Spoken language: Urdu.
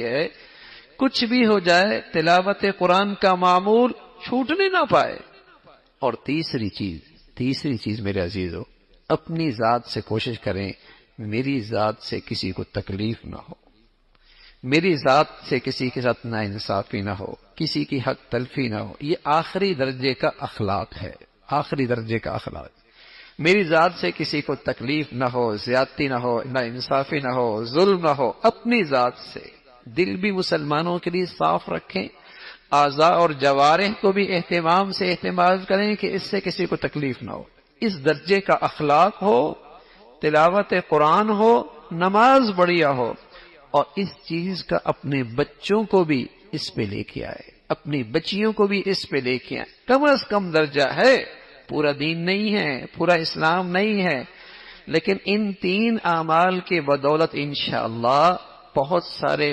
ہے کچھ بھی ہو جائے تلاوت قرآن کا معمول چھوٹنے نہ پائے۔ اور تیسری چیز میرے عزیزو، اپنی ذات سے کوشش کریں میری ذات سے کسی کو تکلیف نہ ہو، میری ذات سے کسی کے ساتھ ناانصافی نہ ہو، کسی کی حق تلفی نہ ہو۔ یہ آخری درجے کا اخلاق ہے، آخری درجے کا اخلاق۔ میری ذات سے کسی کو تکلیف نہ ہو، زیادتی نہ ہو، ناانصافی نہ ہو، ظلم نہ ہو، اپنی ذات سے۔ دل بھی مسلمانوں کے لیے صاف رکھیں، اعضاء اور جوارح کو بھی اہتمام سے اہتمام کریں کہ اس سے کسی کو تکلیف نہ ہو۔ اس درجے کا اخلاق ہو، تلاوت قرآن ہو، نماز بڑھیا ہو، اور اس چیز کا اپنے بچوں کو بھی اس پہ لے کے آئے، اپنی بچیوں کو بھی اس پہ لے کے آئے۔ کم از کم درجہ ہے، پورا دین نہیں ہے، پورا اسلام نہیں ہے، لیکن ان 3 اعمال کے بدولت انشاءاللہ بہت سارے